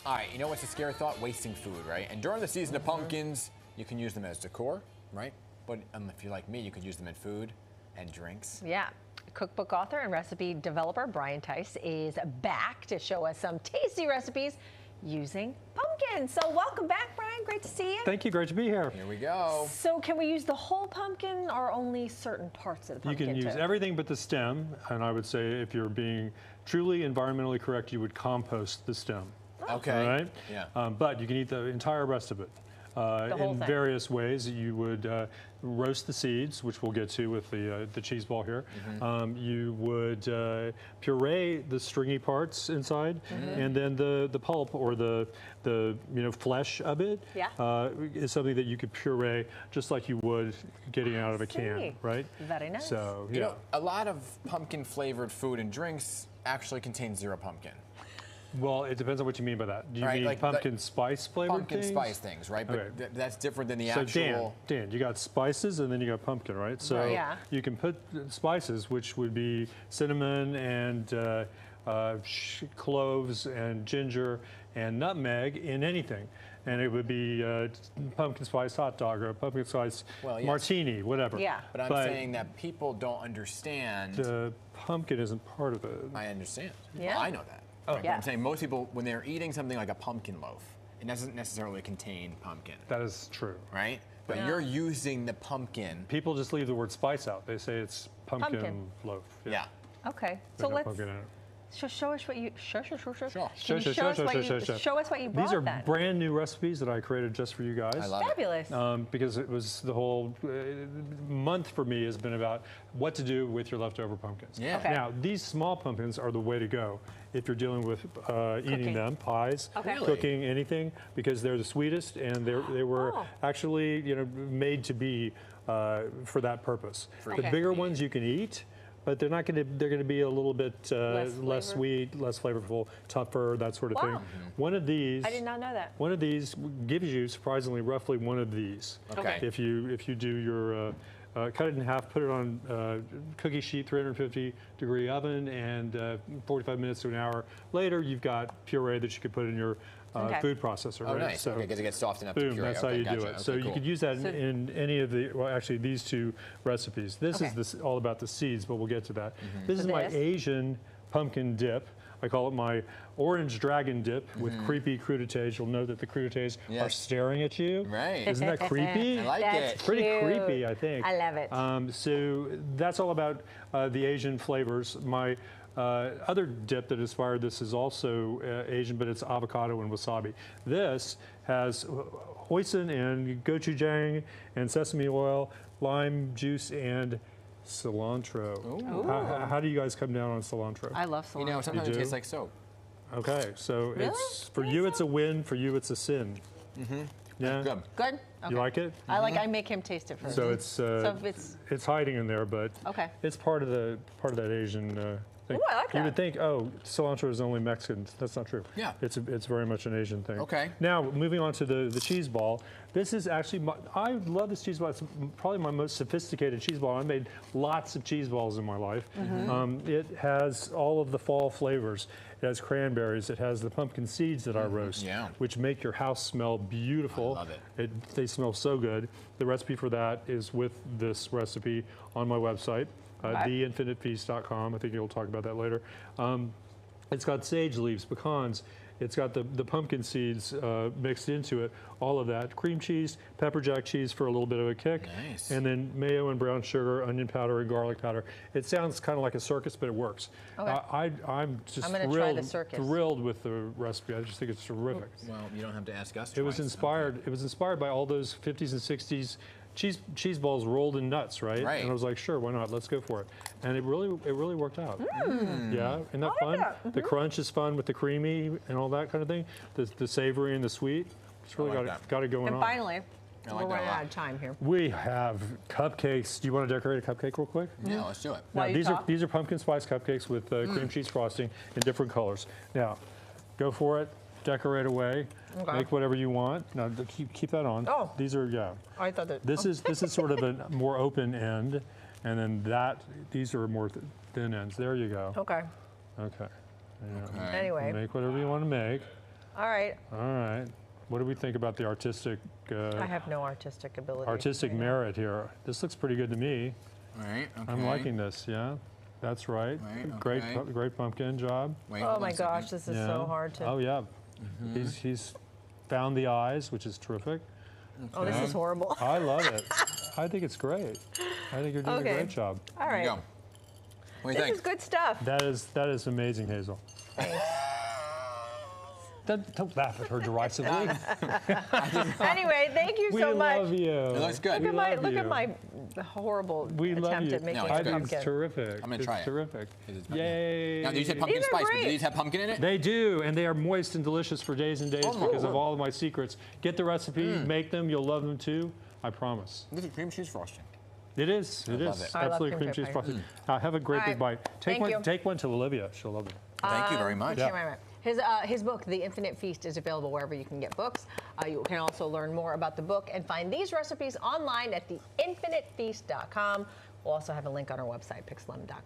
All right, you know what's a scary thought? Wasting food, right? And during the season of pumpkins, you can use them as decor, right? But if you're like me, you could use them in food and drinks. Yeah. Cookbook author and recipe developer Brian Theis is back to show us some tasty recipes using pumpkins. So welcome back, Brian. Great to see you. Thank you. Great to be here. Here we go. So can we use the whole pumpkin or only certain parts of the pumpkin? You can use everything but the stem. And I would say if you're being truly environmentally correct, you would compost the stem. Okay. All right? Yeah. But you can eat the entire rest of it. In various ways. You would roast the seeds, which we'll get to with the cheese ball here. You would puree the stringy parts inside, and then the pulp or the flesh of it is something that you could puree just like you would getting out of a can, right? Very nice. So you know, a lot of pumpkin flavored food and drinks actually contain zero pumpkin. Well, it depends on what you mean by that. Do you mean like pumpkin spice flavored things? Pumpkin spice things, right? But that's different than the so actual... Dan, you got spices and then you got pumpkin, right? So you can put spices, which would be cinnamon and cloves and ginger and nutmeg in anything. And it would be pumpkin spice hot dog or a pumpkin spice martini, whatever. Yeah. But I'm saying that people don't understand... The pumpkin isn't part of it. I understand. Yeah. Well, I know that. But I'm saying most people, when they're eating something like a pumpkin loaf, it doesn't necessarily contain pumpkin. That is true. Right? But you're using the pumpkin. People just leave the word spice out. They say it's pumpkin loaf. Yeah. Okay. So let's show us what you show us what you brought. These are brand new recipes that I created just for you guys. I love Fabulous. Because it was the whole month for me has been about what to do with your leftover pumpkins. Yeah. Okay. Now these small pumpkins are the way to go if you're dealing with eating them, pies, cooking anything, because they're the sweetest and they were actually made to be for that purpose. The bigger ones you can eat. But they're not going to. They're going to be a little bit less sweet, less flavorful, tougher, that sort of thing. One of these. I did not know that. One of these gives you surprisingly roughly one of these. Okay. If you do your cut it in half, put it on cookie sheet, 350-degree oven, and 45 minutes to an hour later, you've got puree that you could put in your food processor. Oh, right? nice. So because it gets soft enough to boom, puree. that's how you do it. Okay, so you could use that in any of the, well, actually these two recipes. This is all about the seeds, but we'll get to that. This is my Asian pumpkin dip. I call it my orange dragon dip with creepy crudités. You'll know that the crudités are staring at you. Right. Isn't that creepy? I like it. It's pretty creepy, I think. I love it. So that's all about the Asian flavors. My other dip that inspired this is also Asian, but it's avocado and wasabi. This has hoisin and gochujang and sesame oil, lime juice, and cilantro. How do you guys come down on cilantro? I love cilantro. You know, sometimes it tastes like soap. Okay, so it's for you it's a win, for you it's a sin. Yeah. Good. Good. Okay. You like it? I make him taste it first. So it's hiding in there, but it's part of that Asian thing. Ooh, I like that. You would think, oh, cilantro is only Mexican. That's not true. Yeah. It's very much an Asian thing. Okay. Now, moving on to the cheese ball. This is actually, I love this cheese ball. It's probably my most sophisticated cheese ball. I made lots of cheese balls in my life. It has all of the fall flavors. It has cranberries. It has the pumpkin seeds that I roast, which make your house smell beautiful. I love it. They smell so good. The recipe for that is with this recipe on my website. theinfinitefeast.com. I think you'll talk about that later. It's got sage leaves, pecans. It's got the pumpkin seeds mixed into it, all of that. Cream cheese, pepper jack cheese for a little bit of a kick. Nice. And then mayo and brown sugar, onion powder, and garlic powder. It sounds kind of like a circus, but it works. Okay. I'm just thrilled with the recipe. I just think it's terrific. Well, you don't have to ask us. It was inspired. It was inspired by all those 50s and 60s cheese balls rolled in nuts, right? Right. And I was like, sure, why not? Let's go for it. And it really worked out. Yeah, isn't that fun? The crunch is fun with the creamy and all that kind of thing. The savory and the sweet. It's really got it going on. And finally, like we're running out of time here. We have cupcakes. Do you want to decorate a cupcake real quick? Yeah, let's do it. Now, these are pumpkin spice cupcakes with cream cheese frosting in different colors. Now, go for it. Decorate away. Make whatever you want. Now keep that on. Oh. These are I thought that. This is sort of a more open end, and then these are more thin ends. There you go. Okay. Okay. Yeah. Anyway. Make whatever you want to make. All right. All right. What do we think about the artistic? I have no artistic ability. Artistic merit here. This looks pretty good to me. Right. Okay. I'm liking this. Yeah, that's right. Right, Great, okay. great pumpkin job. Wait, Oh hold my on a second. gosh, this is Yeah. so hard to. Oh yeah. He's found the eyes, which is terrific. Oh, this is horrible. I love it. I think it's great. I think you're doing Okay. a great job. All There right. you go. What do you This think? is good stuff. That is amazing, Hazel. Thanks. Don't laugh at her derisively. Anyway, thank you We so much. love you. It looks good. We love Look you. at my horrible We love attempt you. at making No, a I think pumpkin. it's terrific. I'm gonna It's try it. terrific. It's- Yay. Now, these had pumpkin These are spice, but great. do these have pumpkin in it? They do, and they are moist and delicious for days and days Oh, because of oh. all of my secrets. Get the recipe, make them, you'll love them too. I promise. This is cream cheese frosting. It is. It love is. it. I love Absolutely cream cream cheese cheese frosting. Now have a great All big right. bite. Take Thank one. you. Take one to Olivia. She'll love it. Thank you very much. Yeah. His book, The Infinite Feast, is available wherever you can get books. You can also learn more about the book and find these recipes online at theinfinitefeast.com. We'll also have a link on our website, pixlem.com.